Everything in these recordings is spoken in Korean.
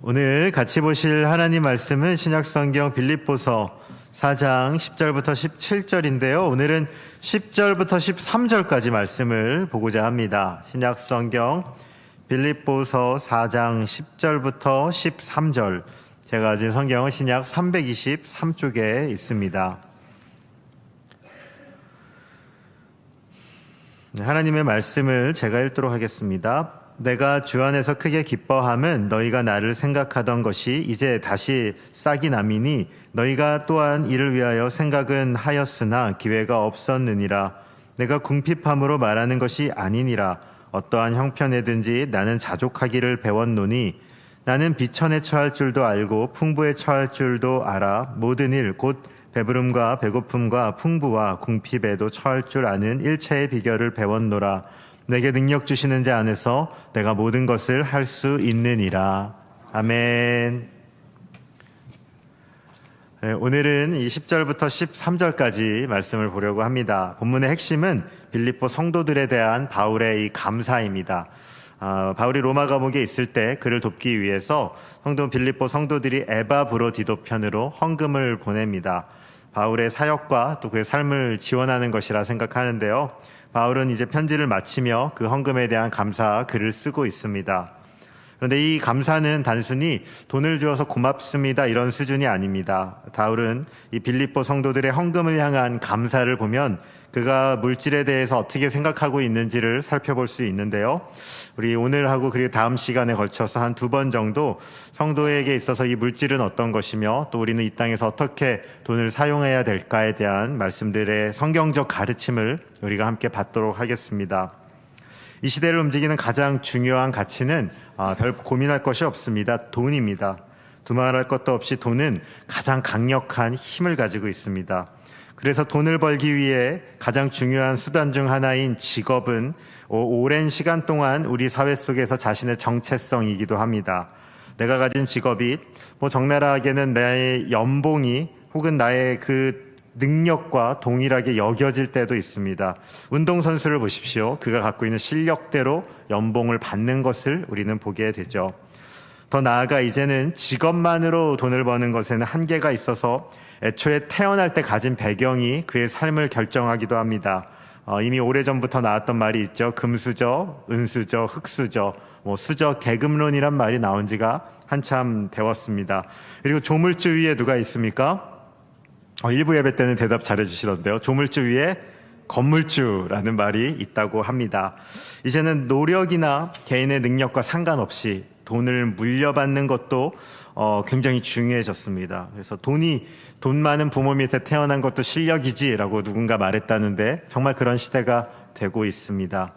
오늘 같이 보실 하나님 말씀은 신약성경 빌립보서 4장 10절부터 17절인데요. 오늘은 10절부터 13절까지 말씀을 보고자 합니다. 신약성경 빌립보서 4장 10절부터 13절. 제가 가진 성경은 신약 323쪽에 있습니다. 하나님의 말씀을 제가 읽도록 하겠습니다. 내가 주 안에서 크게 기뻐함은 너희가 나를 생각하던 것이 이제 다시 싹이 남이니 너희가 또한 이를 위하여 생각은 하였으나 기회가 없었느니라. 내가 궁핍함으로 말하는 것이 아니니라. 어떠한 형편에든지 나는 자족하기를 배웠노니 나는 비천에 처할 줄도 알고 풍부에 처할 줄도 알아. 모든 일 곧 배부름과 배고픔과 풍부와 궁핍에도 처할 줄 아는 일체의 비결을 배웠노라. 내게 능력 주시는 자 안에서 내가 모든 것을 할 수 있느니라. 아멘. 네, 오늘은 이 10절부터 13절까지 말씀을 보려고 합니다. 본문의 핵심은 빌립보 성도들에 대한 바울의 이 감사입니다. 바울이 로마 감옥에 있을 때 그를 돕기 위해서 빌립보 성도들이 에바브로디도 편으로 헌금을 보냅니다. 바울의 사역과 또 그의 삶을 지원하는 것이라 생각하는데요. 바울은 이제 편지를 마치며 그 헌금에 대한 감사 글을 쓰고 있습니다. 그런데 이 감사는 단순히 돈을 주어서 고맙습니다 이런 수준이 아닙니다. 바울은 이 빌립보 성도들의 헌금을 향한 감사를 보면 그가 물질에 대해서 어떻게 생각하고 있는지를 살펴볼 수 있는데요. 우리 오늘하고 그리고 다음 시간에 걸쳐서 한 2번 정도 성도에게 있어서 이 물질은 어떤 것이며 또 우리는 이 땅에서 어떻게 돈을 사용해야 될까에 대한 말씀들의 성경적 가르침을 우리가 함께 받도록 하겠습니다. 이 시대를 움직이는 가장 중요한 가치는 별 고민할 것이 없습니다. 돈입니다. 두말할 것도 없이 돈은 가장 강력한 힘을 가지고 있습니다. 그래서 돈을 벌기 위해 가장 중요한 수단 중 하나인 직업은 오랜 시간 동안 우리 사회 속에서 자신의 정체성이기도 합니다. 내가 가진 직업이 적나라하게는 나의 연봉이 혹은 나의 그 능력과 동일하게 여겨질 때도 있습니다. 운동선수를 보십시오. 그가 갖고 있는 실력대로 연봉을 받는 것을 우리는 보게 되죠. 더 나아가 이제는 직업만으로 돈을 버는 것에는 한계가 있어서 애초에 태어날 때 가진 배경이 그의 삶을 결정하기도 합니다. 이미 오래전부터 나왔던 말이 있죠. 금수저, 은수저, 흙수저, 수저 계급론이란 말이 나온 지가 한참 되었습니다. 그리고 조물주 위에 누가 있습니까? 일부 예배 때는 대답 잘해주시던데요. 조물주 위에 건물주라는 말이 있다고 합니다. 이제는 노력이나 개인의 능력과 상관없이 돈을 물려받는 것도 굉장히 중요해졌습니다. 그래서 돈 많은 부모 밑에 태어난 것도 실력이지라고 누군가 말했다는데 정말 그런 시대가 되고 있습니다.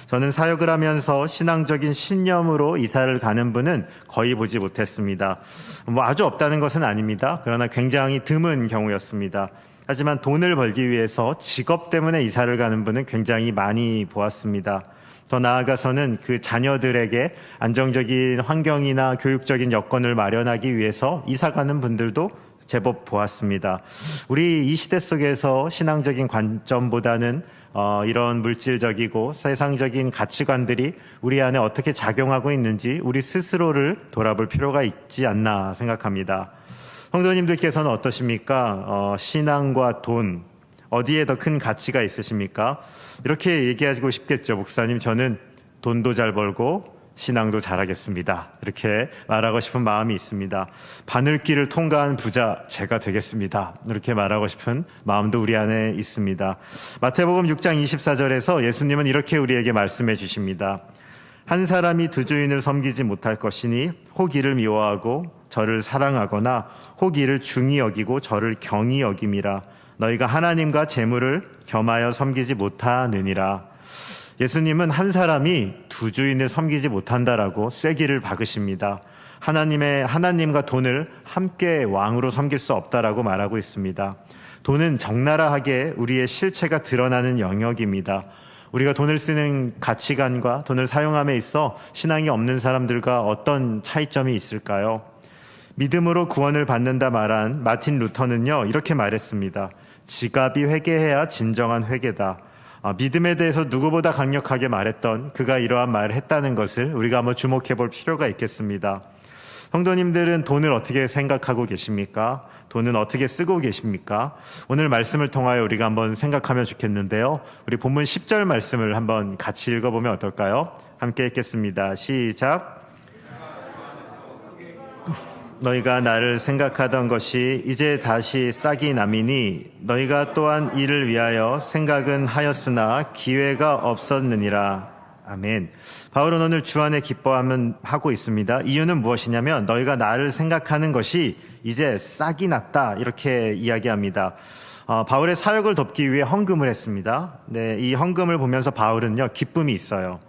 저는 사역을 하면서 신앙적인 신념으로 이사를 가는 분은 거의 보지 못했습니다. 아주 없다는 것은 아닙니다. 그러나 굉장히 드문 경우였습니다. 하지만 돈을 벌기 위해서 직업 때문에 이사를 가는 분은 굉장히 많이 보았습니다. 더 나아가서는 그 자녀들에게 안정적인 환경이나 교육적인 여건을 마련하기 위해서 이사 가는 분들도 제법 보았습니다. 우리 이 시대 속에서 신앙적인 관점보다는 이런 물질적이고 세상적인 가치관들이 우리 안에 어떻게 작용하고 있는지 우리 스스로를 돌아볼 필요가 있지 않나 생각합니다. 성도님들께서는 어떠십니까? 신앙과 돈 어디에 더 큰 가치가 있으십니까? 이렇게 얘기하고 싶겠죠. 목사님, 저는 돈도 잘 벌고 신앙도 잘하겠습니다. 이렇게 말하고 싶은 마음이 있습니다. 바늘길을 통과한 부자 제가 되겠습니다. 이렇게 말하고 싶은 마음도 우리 안에 있습니다. 마태복음 6장 24절에서 예수님은 이렇게 우리에게 말씀해 주십니다. 한 사람이 두 주인을 섬기지 못할 것이니 혹 이를 미워하고 저를 사랑하거나 혹 이를 중히 여기고 저를 경히 여김이라. 너희가 하나님과 재물을 겸하여 섬기지 못하느니라. 예수님은 한 사람이 두 주인을 섬기지 못한다라고 쐐기를 박으십니다. 하나님과 돈을 함께 왕으로 섬길 수 없다라고 말하고 있습니다. 돈은 적나라하게 우리의 실체가 드러나는 영역입니다. 우리가 돈을 쓰는 가치관과 돈을 사용함에 있어 신앙이 없는 사람들과 어떤 차이점이 있을까요? 믿음으로 구원을 받는다 말한 마틴 루터는요, 이렇게 말했습니다. 지갑이 회개해야 진정한 회개다. 믿음에 대해서 누구보다 강력하게 말했던 그가 이러한 말을 했다는 것을 우리가 한번 주목해 볼 필요가 있겠습니다. 성도님들은 돈을 어떻게 생각하고 계십니까? 돈은 어떻게 쓰고 계십니까? 오늘 말씀을 통하여 우리가 한번 생각하면 좋겠는데요. 우리 본문 10절 말씀을 한번 같이 읽어보면 어떨까요? 함께 읽겠습니다. 시작. 너희가 나를 생각하던 것이 이제 다시 싹이 남이니 너희가 또한 이를 위하여 생각은 하였으나 기회가 없었느니라. 아멘. 바울은 오늘 주 안에 기뻐하고 있습니다. 이유는 무엇이냐면 너희가 나를 생각하는 것이 이제 싹이 났다 이렇게 이야기합니다. 바울의 사역을 돕기 위해 헌금을 했습니다. 네, 이 헌금을 보면서 바울은요 기쁨이 있어요.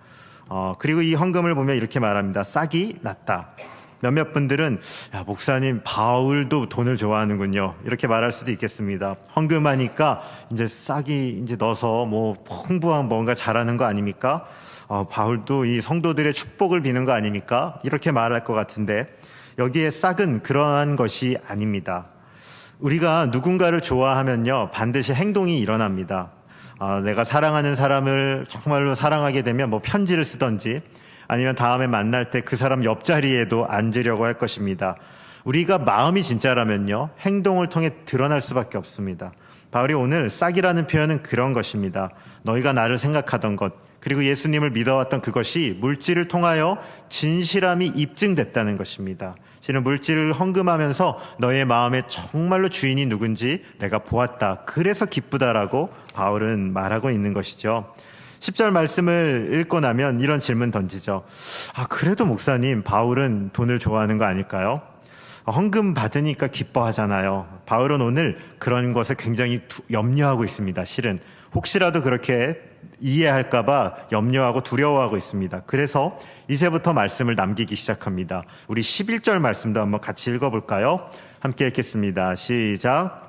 그리고 이 헌금을 보면 이렇게 말합니다. 싹이 났다. 몇몇 분들은 야, 목사님 바울도 돈을 좋아하는군요 이렇게 말할 수도 있겠습니다. 헌금하니까 이제 싹이 이제 넣어서 뭐 풍부한 뭔가 잘하는 거 아닙니까? 바울도 이 성도들의 축복을 비는 거 아닙니까? 이렇게 말할 것 같은데 여기에 싹은 그러한 것이 아닙니다. 우리가 누군가를 좋아하면요 반드시 행동이 일어납니다. 내가 사랑하는 사람을 정말로 사랑하게 되면 뭐 편지를 쓰던지 아니면 다음에 만날 때 그 사람 옆자리에도 앉으려고 할 것입니다. 우리가 마음이 진짜라면요 행동을 통해 드러날 수밖에 없습니다. 바울이 오늘 싹이라는 표현은 그런 것입니다. 너희가 나를 생각하던 것 그리고 예수님을 믿어왔던 그것이 물질을 통하여 진실함이 입증됐다는 것입니다. 실은 물질을 헌금하면서 너의 마음에 정말로 주인이 누군지 내가 보았다. 그래서 기쁘다라고 바울은 말하고 있는 것이죠. 10절 말씀을 읽고 나면 이런 질문 던지죠. 그래도 목사님 바울은 돈을 좋아하는 거 아닐까요? 헌금 받으니까 기뻐하잖아요. 바울은 오늘 그런 것을 굉장히 염려하고 있습니다. 실은 혹시라도 그렇게 이해할까봐 염려하고 두려워하고 있습니다. 그래서 이제부터 말씀을 남기기 시작합니다. 우리 11절 말씀도 한번 같이 읽어볼까요? 함께 읽겠습니다. 시작.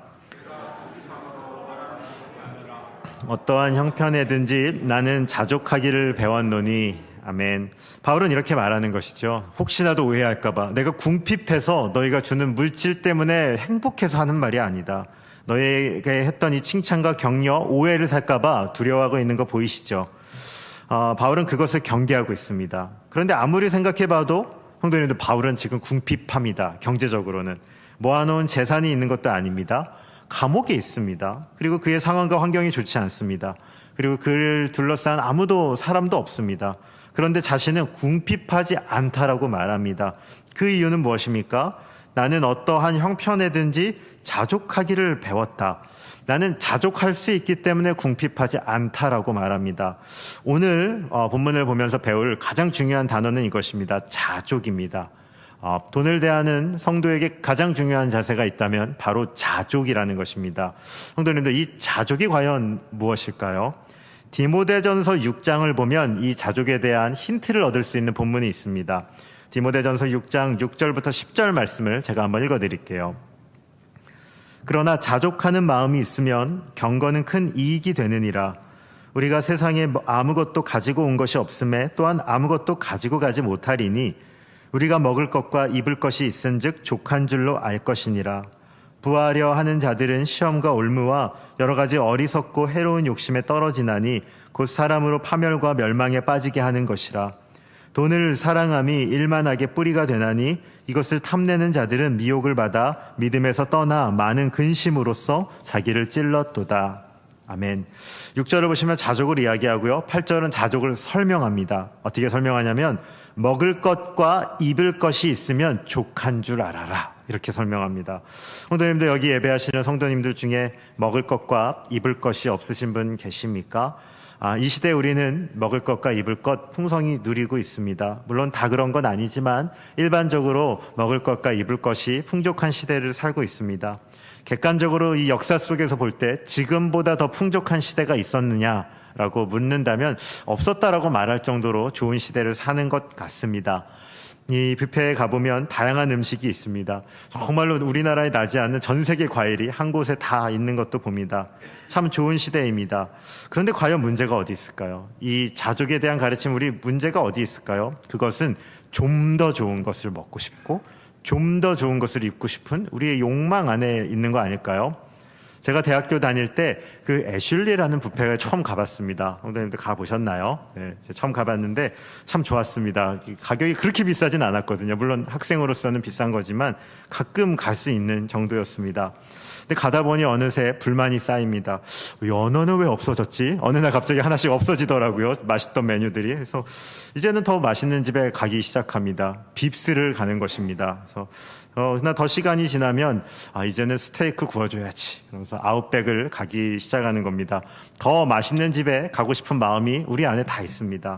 어떠한 형편에든지 나는 자족하기를 배웠노니. 아멘. 바울은 이렇게 말하는 것이죠. 혹시라도 오해할까봐 내가 궁핍해서 너희가 주는 물질 때문에 행복해서 하는 말이 아니다. 너희에게 했던 이 칭찬과 격려, 오해를 살까봐 두려워하고 있는 거 보이시죠? 바울은 그것을 경계하고 있습니다. 그런데 아무리 생각해봐도 성도님들 바울은 지금 궁핍합니다. 경제적으로는 모아놓은 재산이 있는 것도 아닙니다. 감옥에 있습니다. 그리고 그의 상황과 환경이 좋지 않습니다. 그리고 그를 둘러싼 사람도 없습니다. 그런데 자신은 궁핍하지 않다라고 말합니다. 그 이유는 무엇입니까? 나는 어떠한 형편에든지 자족하기를 배웠다. 나는 자족할 수 있기 때문에 궁핍하지 않다라고 말합니다. 오늘 본문을 보면서 배울 가장 중요한 단어는 이것입니다. 자족입니다. 돈을 대하는 성도에게 가장 중요한 자세가 있다면 바로 자족이라는 것입니다. 성도님들, 이 자족이 과연 무엇일까요? 디모데전서 6장을 보면 이 자족에 대한 힌트를 얻을 수 있는 본문이 있습니다. 디모데전서 6장 6절부터 10절 말씀을 제가 한번 읽어드릴게요. 그러나 자족하는 마음이 있으면 경건은 큰 이익이 되느니라. 우리가 세상에 아무것도 가지고 온 것이 없음에 또한 아무것도 가지고 가지 못하리니 우리가 먹을 것과 입을 것이 있은즉 족한 줄로 알 것이니라. 부하려 하는 자들은 시험과 올무와 여러 가지 어리석고 해로운 욕심에 떨어지나니 곧 사람으로 파멸과 멸망에 빠지게 하는 것이라. 돈을 사랑함이 일만하게 뿌리가 되나니 이것을 탐내는 자들은 미혹을 받아 믿음에서 떠나 많은 근심으로써 자기를 찔렀도다. 아멘. 6절을 보시면 자족을 이야기하고요. 8절은 자족을 설명합니다. 어떻게 설명하냐면 먹을 것과 입을 것이 있으면 족한 줄 알아라. 이렇게 설명합니다. 성도님들, 여기 예배하시는 성도님들 중에 먹을 것과 입을 것이 없으신 분 계십니까? 이 시대에 우리는 먹을 것과 입을 것 풍성히 누리고 있습니다. 물론 다 그런 건 아니지만 일반적으로 먹을 것과 입을 것이 풍족한 시대를 살고 있습니다. 객관적으로 이 역사 속에서 볼 때 지금보다 더 풍족한 시대가 있었느냐라고 묻는다면 없었다라고 말할 정도로 좋은 시대를 사는 것 같습니다. 이 뷔페에 가보면 다양한 음식이 있습니다. 정말로 우리나라에 나지 않는 전 세계 과일이 한 곳에 다 있는 것도 봅니다. 참 좋은 시대입니다. 그런데 과연 문제가 어디 있을까요? 이 자족에 대한 가르침, 우리 문제가 어디 있을까요? 그것은 좀 더 좋은 것을 먹고 싶고 좀 더 좋은 것을 입고 싶은 우리의 욕망 안에 있는 거 아닐까요? 제가 대학교 다닐 때 그 애슐리라는 뷔페에 처음 가봤습니다. 성도님들 가보셨나요? 네, 제가 처음 가봤는데 참 좋았습니다. 가격이 그렇게 비싸진 않았거든요. 물론 학생으로서는 비싼 거지만 가끔 갈 수 있는 정도였습니다. 근데 가다 보니 어느새 불만이 쌓입니다. 연어는 왜 없어졌지? 어느 날 갑자기 하나씩 없어지더라고요. 맛있던 메뉴들이. 그래서 이제는 더 맛있는 집에 가기 시작합니다. 빕스를 가는 것입니다. 그래서 그러나 더 시간이 지나면 이제는 스테이크 구워줘야지. 그러면서 아웃백을 가기 시작하는 겁니다. 더 맛있는 집에 가고 싶은 마음이 우리 안에 다 있습니다.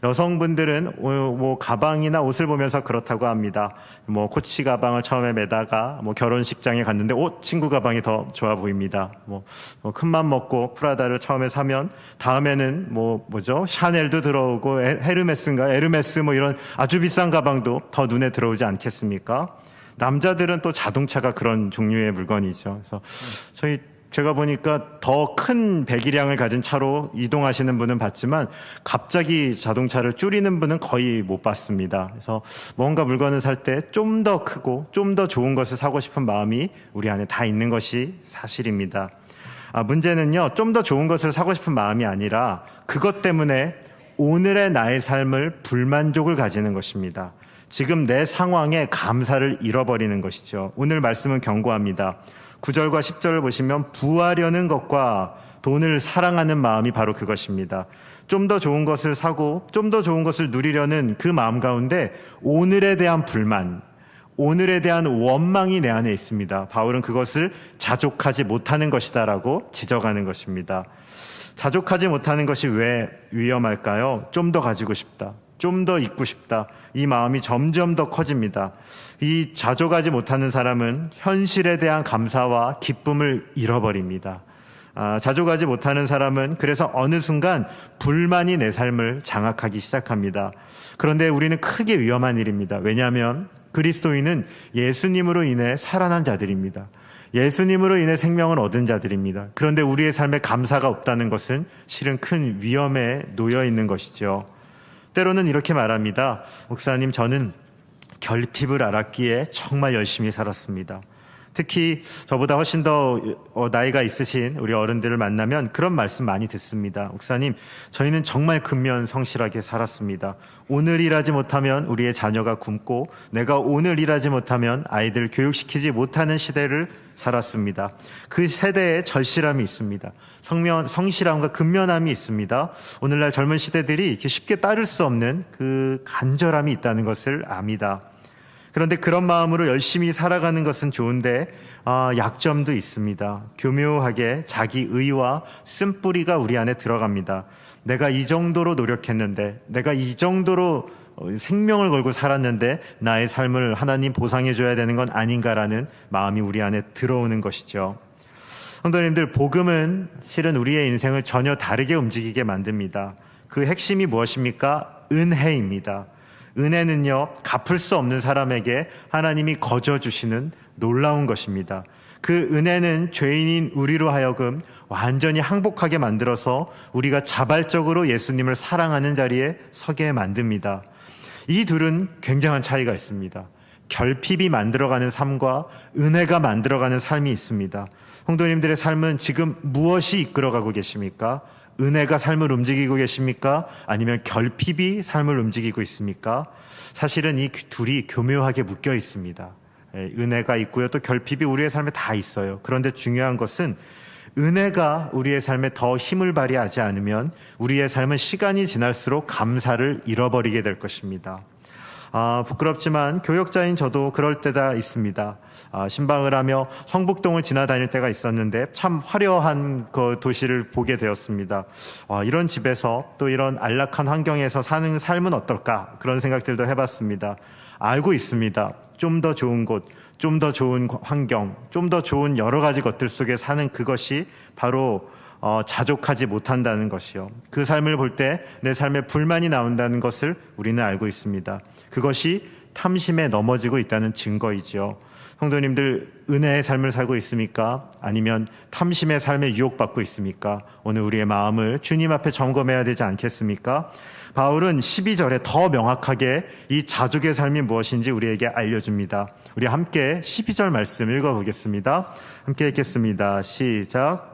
여성분들은 뭐 가방이나 옷을 보면서 그렇다고 합니다. 뭐 코치 가방을 처음에 매다가 뭐 결혼식장에 갔는데 친구 가방이 더 좋아 보입니다. 큰맘 먹고 프라다를 처음에 사면 다음에는 뭐죠? 샤넬도 들어오고 에르메스 뭐 이런 아주 비싼 가방도 더 눈에 들어오지 않겠습니까? 남자들은 또 자동차가 그런 종류의 물건이죠. 그래서 제가 보니까 더 큰 배기량을 가진 차로 이동하시는 분은 봤지만 갑자기 자동차를 줄이는 분은 거의 못 봤습니다. 그래서 뭔가 물건을 살 때 좀 더 크고 좀 더 좋은 것을 사고 싶은 마음이 우리 안에 다 있는 것이 사실입니다. 문제는요, 좀 더 좋은 것을 사고 싶은 마음이 아니라 그것 때문에 오늘의 나의 삶을 불만족을 가지는 것입니다. 지금 내 상황에 감사를 잃어버리는 것이죠. 오늘 말씀은 경고합니다. 9절과 10절을 보시면 부하려는 것과 돈을 사랑하는 마음이 바로 그것입니다. 좀 더 좋은 것을 사고 좀 더 좋은 것을 누리려는 그 마음 가운데 오늘에 대한 불만, 오늘에 대한 원망이 내 안에 있습니다. 바울은 그것을 자족하지 못하는 것이다라고 지적하는 것입니다. 자족하지 못하는 것이 왜 위험할까요? 좀 더 가지고 싶다. 좀 더 있고 싶다. 이 마음이 점점 더 커집니다. 이 자족하지 못하는 사람은 현실에 대한 감사와 기쁨을 잃어버립니다. 자족하지 못하는 사람은 그래서 어느 순간 불만이 내 삶을 장악하기 시작합니다. 그런데 우리는 크게 위험한 일입니다. 왜냐하면 그리스도인은 예수님으로 인해 살아난 자들입니다. 예수님으로 인해 생명을 얻은 자들입니다. 그런데 우리의 삶에 감사가 없다는 것은 실은 큰 위험에 놓여 있는 것이죠. 때로는 이렇게 말합니다. 목사님, 저는 결핍을 알았기에 정말 열심히 살았습니다. 특히 저보다 훨씬 더 나이가 있으신 우리 어른들을 만나면 그런 말씀 많이 듣습니다. 목사님, 저희는 정말 근면 성실하게 살았습니다. 오늘 일하지 못하면 우리의 자녀가 굶고 내가 오늘 일하지 못하면 아이들 교육시키지 못하는 시대를 살았습니다. 그 세대에 절실함이 있습니다. 성실함과 근면함이 있습니다. 오늘날 젊은 시대들이 이렇게 쉽게 따를 수 없는 그 간절함이 있다는 것을 압니다. 그런데 그런 마음으로 열심히 살아가는 것은 좋은데 약점도 있습니다. 교묘하게 자기 의와 쓴뿌리가 우리 안에 들어갑니다. 내가 이 정도로 노력했는데, 내가 이 정도로 생명을 걸고 살았는데 나의 삶을 하나님 보상해 줘야 되는 건 아닌가라는 마음이 우리 안에 들어오는 것이죠. 성도님들, 복음은 실은 우리의 인생을 전혀 다르게 움직이게 만듭니다. 그 핵심이 무엇입니까? 은혜입니다. 은혜는요, 갚을 수 없는 사람에게 하나님이 거저 주시는 놀라운 것입니다. 그 은혜는 죄인인 우리로 하여금 완전히 항복하게 만들어서 우리가 자발적으로 예수님을 사랑하는 자리에 서게 만듭니다. 이 둘은 굉장한 차이가 있습니다. 결핍이 만들어가는 삶과 은혜가 만들어가는 삶이 있습니다. 성도님들의 삶은 지금 무엇이 이끌어가고 계십니까? 은혜가 삶을 움직이고 계십니까? 아니면 결핍이 삶을 움직이고 있습니까? 사실은 이 둘이 교묘하게 묶여 있습니다. 은혜가 있고요, 또 결핍이 우리의 삶에 다 있어요. 그런데 중요한 것은 은혜가 우리의 삶에 더 힘을 발휘하지 않으면 우리의 삶은 시간이 지날수록 감사를 잃어버리게 될 것입니다. 부끄럽지만 교역자인 저도 그럴 때가 있습니다. 신방을 하며 성북동을 지나다닐 때가 있었는데 참 화려한 그 도시를 보게 되었습니다. 이런 집에서 또 이런 안락한 환경에서 사는 삶은 어떨까? 그런 생각들도 해봤습니다. 알고 있습니다. 좀 더 좋은 곳, 좀 더 좋은 환경, 좀 더 좋은 여러 가지 것들 속에 사는 그것이 바로 자족하지 못한다는 것이요. 그 삶을 볼 때 내 삶에 불만이 나온다는 것을 우리는 알고 있습니다. 그것이 탐심에 넘어지고 있다는 증거이지요. 성도님들, 은혜의 삶을 살고 있습니까? 아니면 탐심의 삶에 유혹받고 있습니까? 오늘 우리의 마음을 주님 앞에 점검해야 되지 않겠습니까? 바울은 12절에 더 명확하게 이 자족의 삶이 무엇인지 우리에게 알려줍니다. 우리 함께 12절 말씀 읽어보겠습니다. 함께 읽겠습니다. 시작.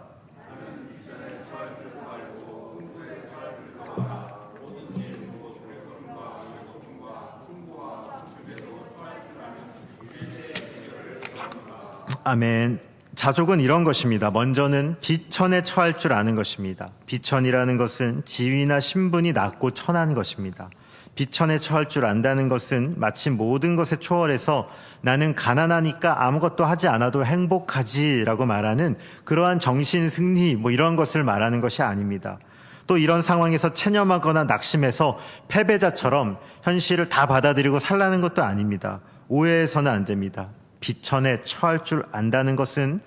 아멘. 자족은 이런 것입니다. 먼저는 비천에 처할 줄 아는 것입니다. 비천이라는 것은 지위나 신분이 낮고 천한 것입니다. 비천에 처할 줄 안다는 것은 마치 모든 것에 초월해서 나는 가난하니까 아무것도 하지 않아도 행복하지라고 말하는 그러한 정신 승리 이런 것을 말하는 것이 아닙니다. 또 이런 상황에서 체념하거나 낙심해서 패배자처럼 현실을 다 받아들이고 살라는 것도 아닙니다. 오해해서는 안 됩니다. 비천에 처할 줄 안다는 것은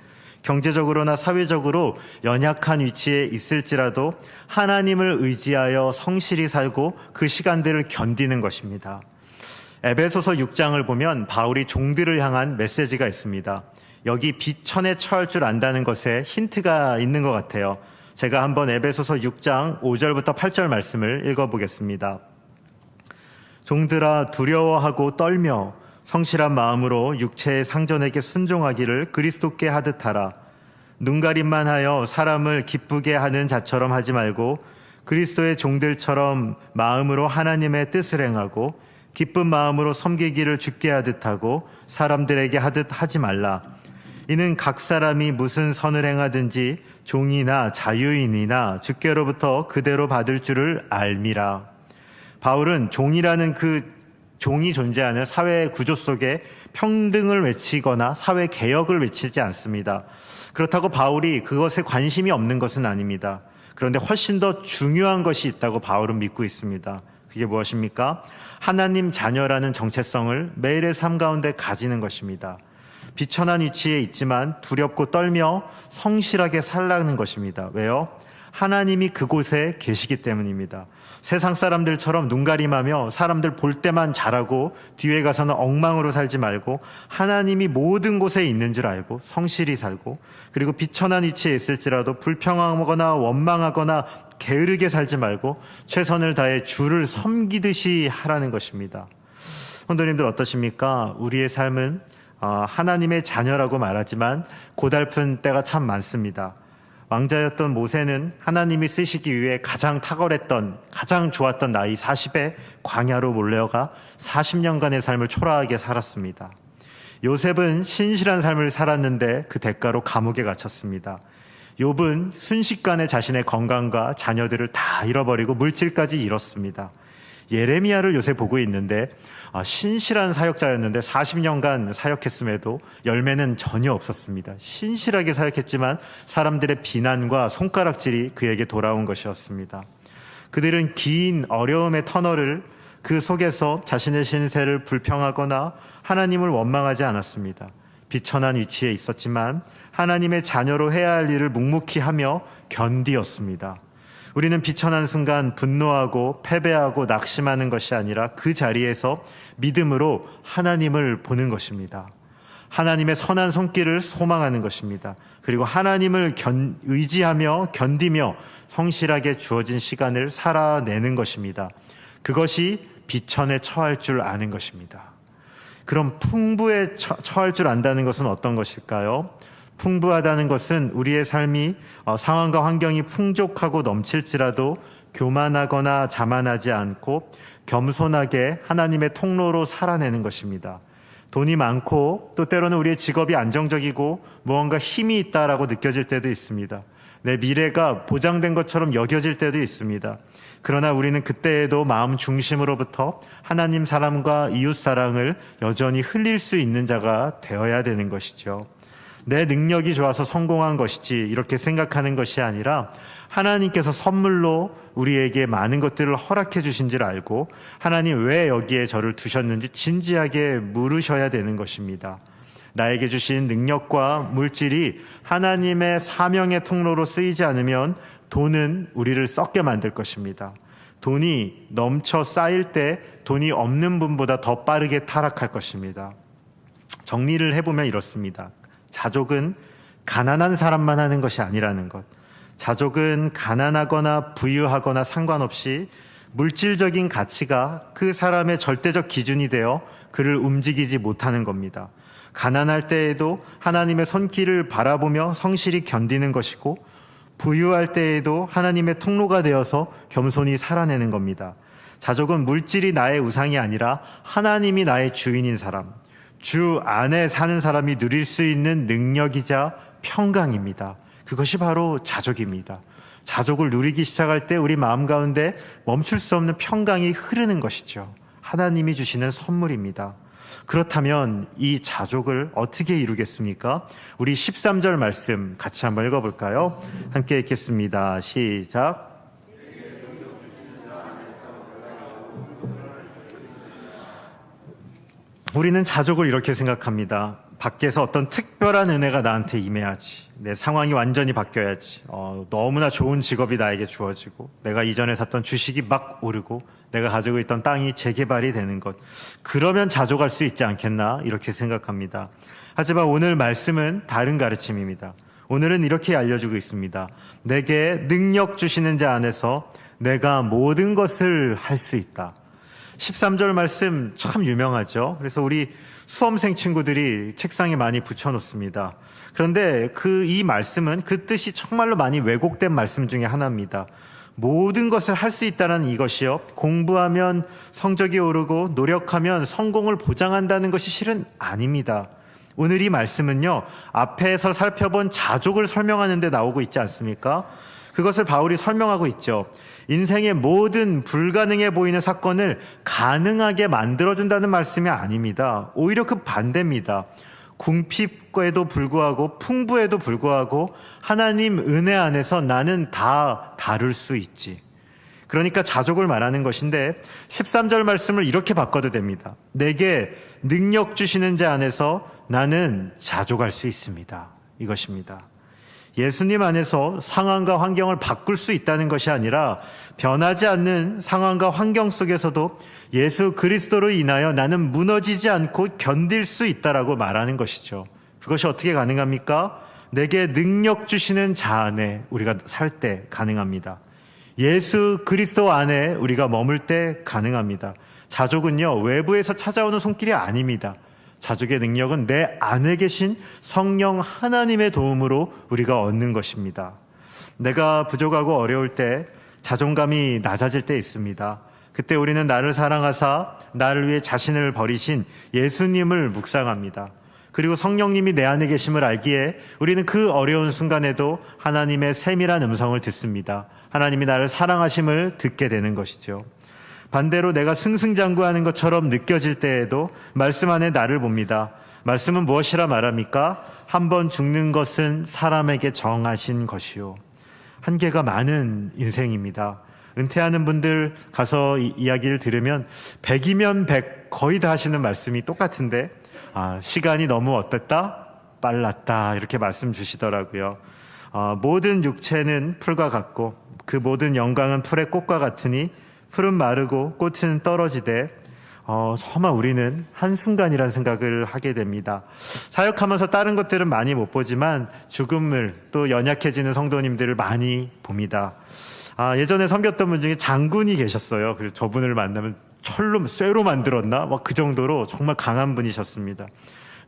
경제적으로나 사회적으로 연약한 위치에 있을지라도 하나님을 의지하여 성실히 살고 그 시간들을 견디는 것입니다. 에베소서 6장을 보면 바울이 종들을 향한 메시지가 있습니다. 여기 비천에 처할 줄 안다는 것에 힌트가 있는 것 같아요. 제가 한번 에베소서 6장 5절부터 8절 말씀을 읽어보겠습니다. 종들아, 두려워하고 떨며 성실한 마음으로 육체의 상전에게 순종하기를 그리스도께 하듯 하라. 눈가림만 하여 사람을 기쁘게 하는 자처럼 하지 말고 그리스도의 종들처럼 마음으로 하나님의 뜻을 행하고 기쁜 마음으로 섬기기를 주께 하듯 하고 사람들에게 하듯 하지 말라. 이는 각 사람이 무슨 선을 행하든지 종이나 자유인이나 주께로부터 그대로 받을 줄을 알미라. 바울은 종이라는 그 종이 존재하는 사회 구조 속에 평등을 외치거나 사회 개혁을 외치지 않습니다. 그렇다고 바울이 그것에 관심이 없는 것은 아닙니다. 그런데 훨씬 더 중요한 것이 있다고 바울은 믿고 있습니다. 그게 무엇입니까? 하나님 자녀라는 정체성을 매일의 삶 가운데 가지는 것입니다. 비천한 위치에 있지만 두렵고 떨며 성실하게 살라는 것입니다. 왜요? 하나님이 그곳에 계시기 때문입니다. 세상 사람들처럼 눈가림하며 사람들 볼 때만 잘하고 뒤에 가서는 엉망으로 살지 말고 하나님이 모든 곳에 있는 줄 알고 성실히 살고, 그리고 비천한 위치에 있을지라도 불평하거나 원망하거나 게으르게 살지 말고 최선을 다해 주를 섬기듯이 하라는 것입니다. 성도님들 어떠십니까? 우리의 삶은 하나님의 자녀라고 말하지만 고달픈 때가 참 많습니다. 왕자였던 모세는 하나님이 쓰시기 위해 가장 탁월했던, 가장 좋았던 나이 40에 광야로 몰려가 40년간의 삶을 초라하게 살았습니다. 요셉은 신실한 삶을 살았는데 그 대가로 감옥에 갇혔습니다. 욥은 순식간에 자신의 건강과 자녀들을 다 잃어버리고 물질까지 잃었습니다. 예레미야를 요새 보고 있는데 신실한 사역자였는데 40년간 사역했음에도 열매는 전혀 없었습니다. 신실하게 사역했지만 사람들의 비난과 손가락질이 그에게 돌아온 것이었습니다. 그들은 긴 어려움의 터널을 그 속에서 자신의 신세를 불평하거나 하나님을 원망하지 않았습니다. 비천한 위치에 있었지만 하나님의 자녀로 해야 할 일을 묵묵히 하며 견디었습니다. 우리는 비천한 순간 분노하고 패배하고 낙심하는 것이 아니라 그 자리에서 믿음으로 하나님을 보는 것입니다. 하나님의 선한 손길을 소망하는 것입니다. 그리고 하나님을 의지하며 견디며 성실하게 주어진 시간을 살아내는 것입니다. 그것이 비천에 처할 줄 아는 것입니다. 그럼 풍부에 처할 줄 안다는 것은 어떤 것일까요? 풍부하다는 것은 우리의 삶이 상황과 환경이 풍족하고 넘칠지라도 교만하거나 자만하지 않고 겸손하게 하나님의 통로로 살아내는 것입니다. 돈이 많고 또 때로는 우리의 직업이 안정적이고 무언가 힘이 있다라고 느껴질 때도 있습니다. 내 미래가 보장된 것처럼 여겨질 때도 있습니다. 그러나 우리는 그때에도 마음 중심으로부터 하나님 사랑과 이웃 사랑을 여전히 흘릴 수 있는 자가 되어야 되는 것이죠. 내 능력이 좋아서 성공한 것이지 이렇게 생각하는 것이 아니라 하나님께서 선물로 우리에게 많은 것들을 허락해 주신 줄 알고 하나님 왜 여기에 저를 두셨는지 진지하게 물으셔야 되는 것입니다. 나에게 주신 능력과 물질이 하나님의 사명의 통로로 쓰이지 않으면 돈은 우리를 썩게 만들 것입니다. 돈이 넘쳐 쌓일 때 돈이 없는 분보다 더 빠르게 타락할 것입니다. 정리를 해보면 이렇습니다. 자족은 가난한 사람만 하는 것이 아니라는 것. 자족은 가난하거나 부유하거나 상관없이 물질적인 가치가 그 사람의 절대적 기준이 되어 그를 움직이지 못하는 겁니다. 가난할 때에도 하나님의 손길을 바라보며 성실히 견디는 것이고, 부유할 때에도 하나님의 통로가 되어서 겸손히 살아내는 겁니다. 자족은 물질이 나의 우상이 아니라 하나님이 나의 주인인 사람, 주 안에 사는 사람이 누릴 수 있는 능력이자 평강입니다. 그것이 바로 자족입니다. 자족을 누리기 시작할 때 우리 마음 가운데 멈출 수 없는 평강이 흐르는 것이죠. 하나님이 주시는 선물입니다. 그렇다면 이 자족을 어떻게 이루겠습니까? 우리 13절 말씀 같이 한번 읽어볼까요? 함께 읽겠습니다. 시작. 우리는 자족을 이렇게 생각합니다. 밖에서 어떤 특별한 은혜가 나한테 임해야지. 내 상황이 완전히 바뀌어야지. 너무나 좋은 직업이 나에게 주어지고, 내가 이전에 샀던 주식이 막 오르고, 내가 가지고 있던 땅이 재개발이 되는 것. 그러면 자족할 수 있지 않겠나? 이렇게 생각합니다. 하지만 오늘 말씀은 다른 가르침입니다. 오늘은 이렇게 알려주고 있습니다. 내게 능력 주시는 자 안에서 내가 모든 것을 할 수 있다. 13절 말씀 참 유명하죠. 그래서 우리 수험생 친구들이 책상에 많이 붙여놓습니다. 그런데 이 말씀은 그 뜻이 정말로 많이 왜곡된 말씀 중에 하나입니다. 모든 것을 할 수 있다는 이것이요, 공부하면 성적이 오르고 노력하면 성공을 보장한다는 것이 실은 아닙니다. 오늘 이 말씀은요, 앞에서 살펴본 자족을 설명하는 데 나오고 있지 않습니까? 그것을 바울이 설명하고 있죠. 인생의 모든 불가능해 보이는 사건을 가능하게 만들어준다는 말씀이 아닙니다. 오히려 그 반대입니다. 궁핍에도 불구하고 풍부에도 불구하고 하나님 은혜 안에서 나는 다 다룰 수 있지. 그러니까 자족을 말하는 것인데 13절 말씀을 이렇게 바꿔도 됩니다. 내게 능력 주시는 자 안에서 나는 자족할 수 있습니다. 이것입니다. 예수님 안에서 상황과 환경을 바꿀 수 있다는 것이 아니라 변하지 않는 상황과 환경 속에서도 예수 그리스도로 인하여 나는 무너지지 않고 견딜 수 있다라고 말하는 것이죠. 그것이 어떻게 가능합니까? 내게 능력 주시는 자 안에 우리가 살 때 가능합니다. 예수 그리스도 안에 우리가 머물 때 가능합니다. 자족은요, 외부에서 찾아오는 손길이 아닙니다. 자족의 능력은 내 안에 계신 성령 하나님의 도움으로 우리가 얻는 것입니다. 내가 부족하고 어려울 때, 자존감이 낮아질 때 있습니다. 그때 우리는 나를 사랑하사 나를 위해 자신을 버리신 예수님을 묵상합니다. 그리고 성령님이 내 안에 계심을 알기에 우리는 그 어려운 순간에도 하나님의 세밀한 음성을 듣습니다. 하나님이 나를 사랑하심을 듣게 되는 것이죠. 반대로 내가 승승장구하는 것처럼 느껴질 때에도 말씀 안에 나를 봅니다. 말씀은 무엇이라 말합니까? 한번 죽는 것은 사람에게 정하신 것이요. 한계가 많은 인생입니다. 은퇴하는 분들 가서 이야기를 들으면 100이면 100 거의 다 하시는 말씀이 똑같은데, 시간이 너무 어땠다? 빨랐다. 이렇게 말씀 주시더라고요. 모든 육체는 풀과 같고 그 모든 영광은 풀의 꽃과 같으니 풀은 마르고 꽃은 떨어지되 정말 우리는 한순간이라는 생각을 하게 됩니다. 사역하면서 다른 것들은 많이 못 보지만 죽음을, 또 연약해지는 성도님들을 많이 봅니다. 예전에 섬겼던 분 중에 장군이 계셨어요. 그래서 저분을 만나면 쇠로 만들었나? 막 그 정도로 정말 강한 분이셨습니다.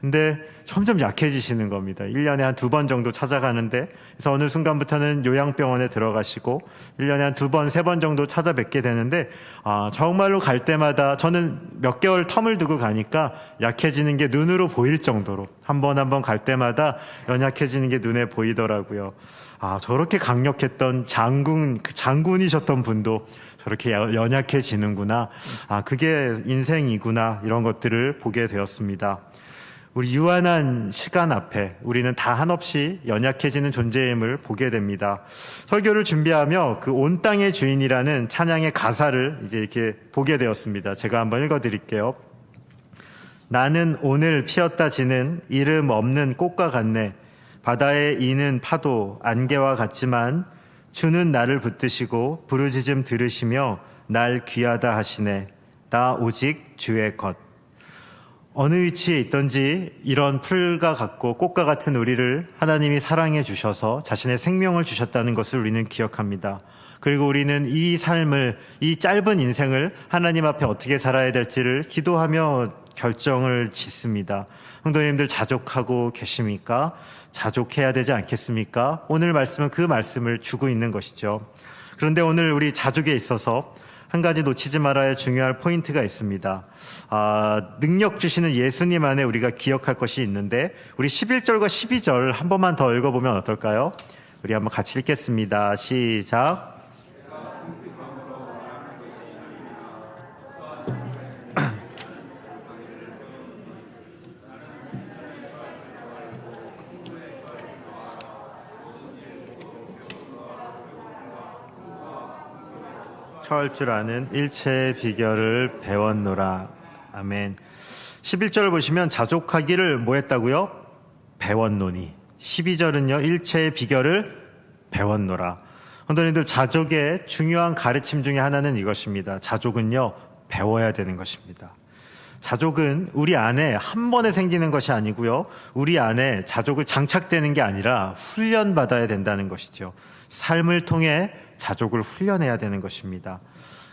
근데 점점 약해지시는 겁니다. 1년에 한 2번 정도 찾아가는데, 그래서 어느 순간부터는 요양병원에 들어가시고 1년에 한 2번, 3번 정도 찾아뵙게 되는데, 정말로 갈 때마다 저는 몇 개월 텀을 두고 가니까 약해지는 게 눈으로 보일 정도로 한 번 한 번 갈 때마다 연약해지는 게 눈에 보이더라고요. 저렇게 강력했던 장군이셨던 분도 저렇게 연약해지는구나. 그게 인생이구나. 이런 것들을 보게 되었습니다. 우리 유한한 시간 앞에 우리는 다 한없이 연약해지는 존재임을 보게 됩니다. 설교를 준비하며 그 온 땅의 주인이라는 찬양의 가사를 이제 이렇게 보게 되었습니다. 제가 한번 읽어드릴게요. 나는 오늘 피었다 지는 이름 없는 꽃과 같네. 바다에 이는 파도 안개와 같지만 주는 나를 붙드시고 부르짖음 들으시며 날 귀하다 하시네. 나 오직 주의 것. 어느 위치에 있든지 이런 풀과 같고 꽃과 같은 우리를 하나님이 사랑해 주셔서 자신의 생명을 주셨다는 것을 우리는 기억합니다. 그리고 우리는 이 삶을, 이 짧은 인생을 하나님 앞에 어떻게 살아야 될지를 기도하며 결정을 짓습니다. 성도님들 자족하고 계십니까? 자족해야 되지 않겠습니까? 오늘 말씀은 그 말씀을 주고 있는 것이죠. 그런데 오늘 우리 자족에 있어서 한 가지 놓치지 말아야 중요할 포인트가 있습니다. 능력 주시는 예수님 안에 우리가 기억할 것이 있는데 우리 11절과 12절 한 번만 더 읽어보면 어떨까요? 우리 한번 같이 읽겠습니다. 시작. 처할 줄 아는 일체의 비결을 배웠노라. 아멘. 11절을 보시면 자족하기를 뭐 했다고요? 배웠노니. 12절은요, 일체의 비결을 배웠노라. 성도님들, 자족의 중요한 가르침 중에 하나는 이것입니다. 자족은요, 배워야 되는 것입니다. 자족은 우리 안에 한 번에 생기는 것이 아니고요, 우리 안에 자족을 장착되는 게 아니라 훈련받아야 된다는 것이죠. 삶을 통해 자족을 훈련해야 되는 것입니다.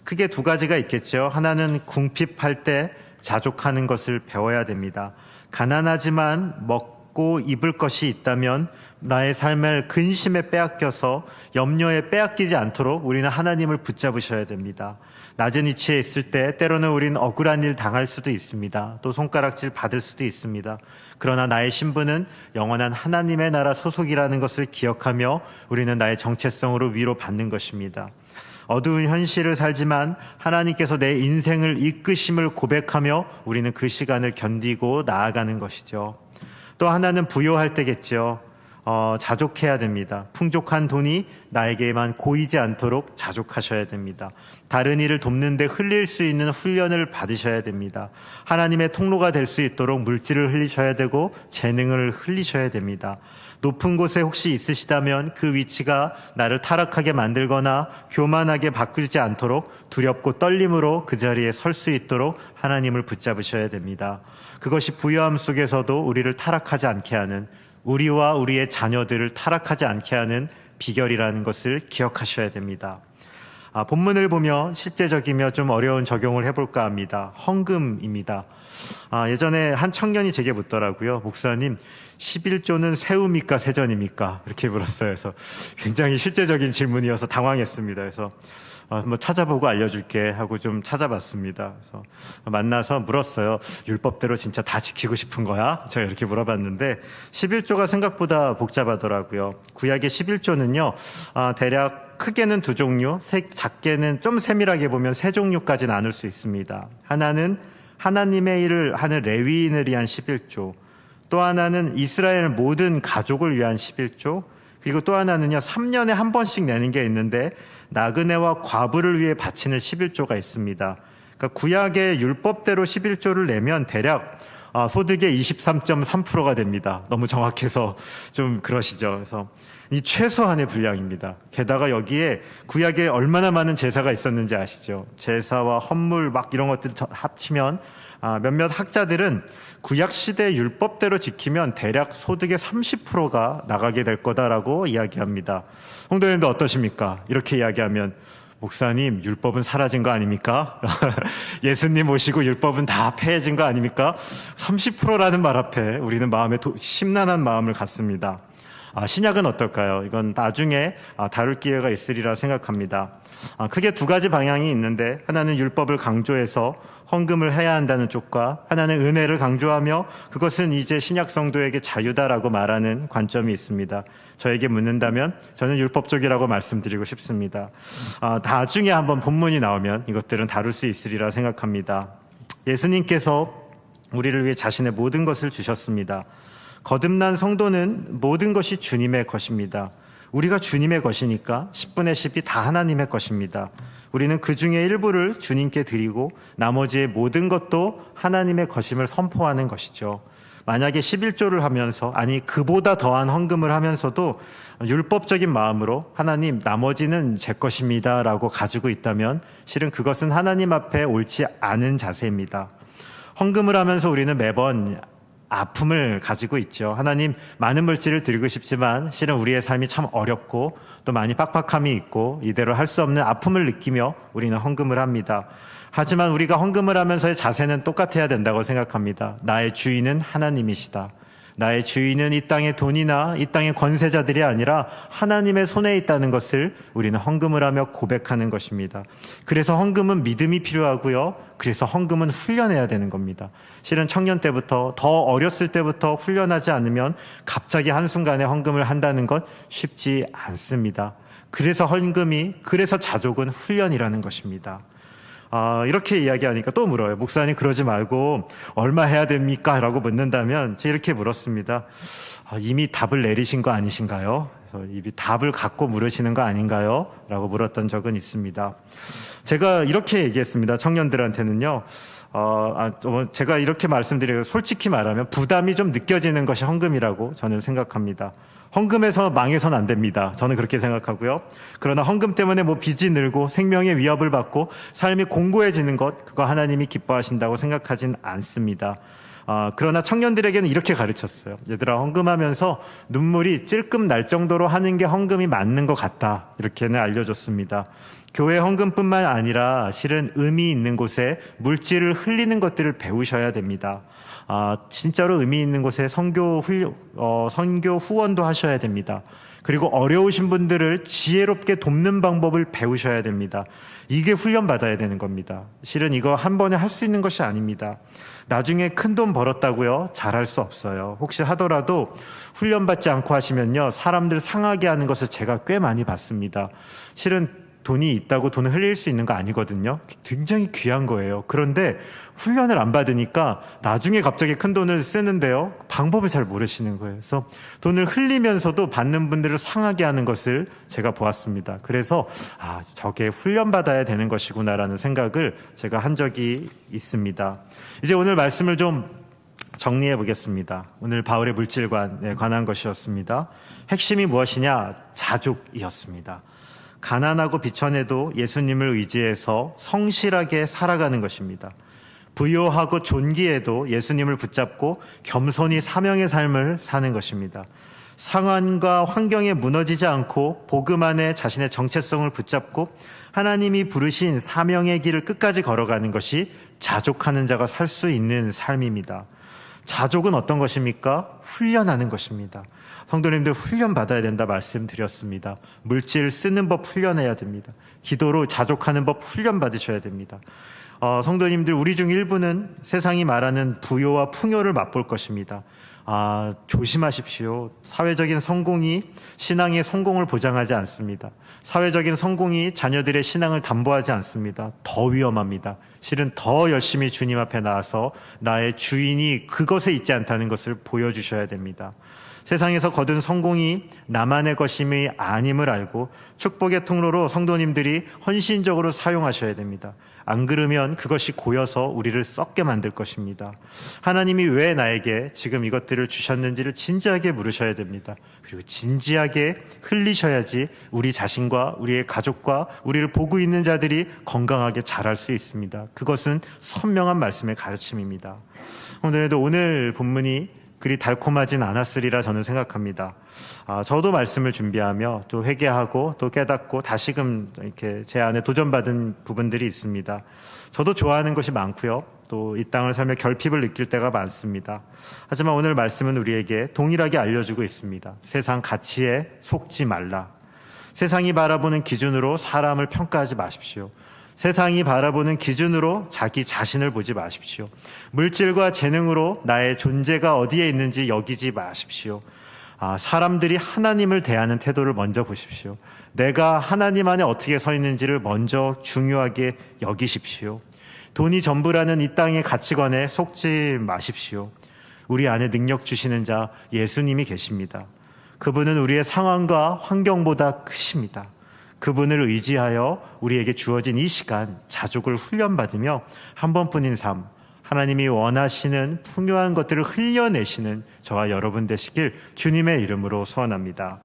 크게 두 가지가 있겠죠. 하나는 궁핍할 때 자족하는 것을 배워야 됩니다. 가난하지만 먹고 입을 것이 있다면 나의 삶을 근심에 빼앗겨서 염려에 빼앗기지 않도록 우리는 하나님을 붙잡으셔야 됩니다. 낮은 위치에 있을 때 때로는 우리는 억울한 일 당할 수도 있습니다. 또 손가락질 받을 수도 있습니다. 그러나 나의 신분은 영원한 하나님의 나라 소속이라는 것을 기억하며 우리는 나의 정체성으로 위로받는 것입니다. 어두운 현실을 살지만 하나님께서 내 인생을 이끄심을 고백하며 우리는 그 시간을 견디고 나아가는 것이죠. 또 하나는 부요할 때겠죠. 자족해야 됩니다. 풍족한 돈이 나에게만 고이지 않도록 자족하셔야 됩니다. 다른 일을 돕는 데 흘릴 수 있는 훈련을 받으셔야 됩니다. 하나님의 통로가 될 수 있도록 물질을 흘리셔야 되고 재능을 흘리셔야 됩니다. 높은 곳에 혹시 있으시다면 그 위치가 나를 타락하게 만들거나 교만하게 바꾸지 않도록 두렵고 떨림으로 그 자리에 설 수 있도록 하나님을 붙잡으셔야 됩니다. 그것이 부요함 속에서도 우리를 타락하지 않게 하는, 우리와 우리의 자녀들을 타락하지 않게 하는 비결이라는 것을 기억하셔야 됩니다. 본문을 보며 실제적이며 좀 어려운 적용을 해볼까 합니다. 헌금입니다. 예전에 한 청년이 제게 묻더라고요. 목사님, 11조는 새우입니까 세전입니까? 이렇게 물었어요. 그래서 굉장히 실제적인 질문이어서 당황했습니다. 그래서 한번 찾아보고 알려줄게 하고 좀 찾아봤습니다. 그래서 만나서 물었어요. 율법대로 진짜 다 지키고 싶은 거야? 제가 이렇게 물어봤는데 11조가 생각보다 복잡하더라고요. 구약의 11조는요, 대략 크게는 두 종류, 작게는 좀 세밀하게 보면 세 종류까지 나눌 수 있습니다. 하나는 하나님의 일을 하는 레위인을 위한 11조, 또 하나는 이스라엘 모든 가족을 위한 11조, 그리고 또 하나는요, 3년에 한 번씩 내는 게 있는데 나그네와 과부를 위해 바치는 11조가 있습니다. 그러니까 구약의 율법대로 11조를 내면 대략 소득의 23.3%가 됩니다. 너무 정확해서 좀 그러시죠. 그래서 이 최소한의 분량입니다. 게다가 여기에 구약에 얼마나 많은 제사가 있었는지 아시죠? 제사와 헌물 막 이런 것들 합치면 몇몇 학자들은 구약 시대 율법대로 지키면 대략 소득의 30%가 나가게 될 거다라고 이야기합니다. 성도님들 어떠십니까? 이렇게 이야기하면 목사님, 율법은 사라진 거 아닙니까? 예수님 오시고 율법은 다 폐해진 거 아닙니까? 30%라는 말 앞에 우리는 마음에 심란한 마음을 갖습니다. 신약은 어떨까요? 이건 나중에 다룰 기회가 있으리라 생각합니다. 크게 두 가지 방향이 있는데 하나는 율법을 강조해서 헌금을 해야 한다는 쪽과 하나는 은혜를 강조하며 그것은 이제 신약 성도에게 자유다라고 말하는 관점이 있습니다. 저에게 묻는다면 저는 율법 쪽이라고 말씀드리고 싶습니다. 나중에 한번 본문이 나오면 이것들은 다룰 수 있으리라 생각합니다. 예수님께서 우리를 위해 자신의 모든 것을 주셨습니다. 거듭난 성도는 모든 것이 주님의 것입니다. 우리가 주님의 것이니까 10분의 10이 다 하나님의 것입니다. 우리는 그 중에 일부를 주님께 드리고 나머지의 모든 것도 하나님의 것임을 선포하는 것이죠. 만약에 11조를 하면서, 아니 그보다 더한 헌금을 하면서도 율법적인 마음으로 하나님 나머지는 제 것입니다 라고 가지고 있다면 실은 그것은 하나님 앞에 옳지 않은 자세입니다. 헌금을 하면서 우리는 매번 아픔을 가지고 있죠. 하나님, 많은 물질을 드리고 싶지만 실은 우리의 삶이 참 어렵고 또 많이 빡빡함이 있고 이대로 할 수 없는 아픔을 느끼며 우리는 헌금을 합니다. 하지만 우리가 헌금을 하면서의 자세는 똑같아야 된다고 생각합니다. 나의 주인은 하나님이시다. 나의 주인은 이 땅의 돈이나 이 땅의 권세자들이 아니라 하나님의 손에 있다는 것을 우리는 헌금을 하며 고백하는 것입니다. 그래서 헌금은 믿음이 필요하고요. 그래서 헌금은 훈련해야 되는 겁니다. 실은 청년 때부터, 더 어렸을 때부터 훈련하지 않으면 갑자기 한순간에 헌금을 한다는 건 쉽지 않습니다. 그래서 그래서 자족은 훈련이라는 것입니다. 이렇게 이야기하니까 또 물어요. 목사님, 그러지 말고 얼마 해야 됩니까? 라고 묻는다면 제가 이렇게 물었습니다. 이미 답을 내리신 거 아니신가요? 이미 답을 갖고 물으시는 거 아닌가요? 라고 물었던 적은 있습니다. 제가 이렇게 얘기했습니다. 청년들한테는요. 제가 이렇게 말씀드려요. 솔직히 말하면 부담이 좀 느껴지는 것이 헌금이라고 저는 생각합니다. 헌금에서 망해서는 안 됩니다. 저는 그렇게 생각하고요. 그러나 헌금 때문에 빚이 늘고 생명의 위협을 받고 삶이 공고해지는 것, 그거 하나님이 기뻐하신다고 생각하진 않습니다. 그러나 청년들에게는 이렇게 가르쳤어요. 얘들아, 헌금하면서 눈물이 찔끔 날 정도로 하는 게 헌금이 맞는 것 같다. 이렇게는 알려줬습니다. 교회 헌금뿐만 아니라 실은 의미 있는 곳에 물질을 흘리는 것들을 배우셔야 됩니다. 진짜로 의미 있는 곳에 선교 후원도 하셔야 됩니다. 그리고 어려우신 분들을 지혜롭게 돕는 방법을 배우셔야 됩니다. 이게 훈련받아야 되는 겁니다. 실은 이거 한 번에 할 수 있는 것이 아닙니다. 나중에 큰 돈 벌었다고요? 잘할 수 없어요. 혹시 하더라도 훈련받지 않고 하시면요, 사람들 상하게 하는 것을 제가 꽤 많이 봤습니다. 실은 돈이 있다고 돈을 흘릴 수 있는 거 아니거든요. 굉장히 귀한 거예요. 그런데 훈련을 안 받으니까 나중에 갑자기 큰 돈을 쓰는데요, 방법을 잘 모르시는 거예요. 그래서 돈을 흘리면서도 받는 분들을 상하게 하는 것을 제가 보았습니다. 그래서 저게 훈련받아야 되는 것이구나라는 생각을 제가 한 적이 있습니다. 이제 오늘 말씀을 좀 정리해 보겠습니다. 오늘 바울의 물질관에 관한 것이었습니다. 핵심이 무엇이냐? 자족이었습니다. 가난하고 비천해도 예수님을 의지해서 성실하게 살아가는 것입니다. 부요하고 존귀해도 예수님을 붙잡고 겸손히 사명의 삶을 사는 것입니다. 상황과 환경에 무너지지 않고 복음 안에 자신의 정체성을 붙잡고 하나님이 부르신 사명의 길을 끝까지 걸어가는 것이 자족하는 자가 살 수 있는 삶입니다. 자족은 어떤 것입니까? 훈련하는 것입니다. 성도님들, 훈련 받아야 된다 말씀드렸습니다. 물질 쓰는 법 훈련해야 됩니다. 기도로 자족하는 법 훈련 받으셔야 됩니다. 성도님들, 우리 중 일부는 세상이 말하는 부요와 풍요를 맛볼 것입니다. 조심하십시오. 사회적인 성공이 신앙의 성공을 보장하지 않습니다. 사회적인 성공이 자녀들의 신앙을 담보하지 않습니다. 더 위험합니다. 실은 더 열심히 주님 앞에 나와서 나의 주인이 그것에 있지 않다는 것을 보여주셔야 됩니다. 세상에서 거둔 성공이 나만의 것임이 아님을 알고 축복의 통로로 성도님들이 헌신적으로 사용하셔야 됩니다. 안 그러면 그것이 고여서 우리를 썩게 만들 것입니다. 하나님이 왜 나에게 지금 이것들을 주셨는지를 진지하게 물으셔야 됩니다. 그리고 진지하게 흘리셔야지 우리 자신과 우리의 가족과 우리를 보고 있는 자들이 건강하게 자랄 수 있습니다. 그것은 선명한 말씀의 가르침입니다. 오늘도 오늘 본문이 그리 달콤하진 않았으리라 저는 생각합니다. 저도 말씀을 준비하며 또 회개하고 또 깨닫고 다시금 이렇게 제 안에 도전받은 부분들이 있습니다. 저도 좋아하는 것이 많고요. 또 이 땅을 살며 결핍을 느낄 때가 많습니다. 하지만 오늘 말씀은 우리에게 동일하게 알려주고 있습니다. 세상 가치에 속지 말라. 세상이 바라보는 기준으로 사람을 평가하지 마십시오. 세상이 바라보는 기준으로 자기 자신을 보지 마십시오. 물질과 재능으로 나의 존재가 어디에 있는지 여기지 마십시오. 사람들이 하나님을 대하는 태도를 먼저 보십시오. 내가 하나님 안에 어떻게 서 있는지를 먼저 중요하게 여기십시오. 돈이 전부라는 이 땅의 가치관에 속지 마십시오. 우리 안에 능력 주시는 자 예수님이 계십니다. 그분은 우리의 상황과 환경보다 크십니다. 그분을 의지하여 우리에게 주어진 이 시간 자족을 훈련받으며 한 번뿐인 삶, 하나님이 원하시는 풍요한 것들을 흘려내시는 저와 여러분 되시길 주님의 이름으로 소원합니다.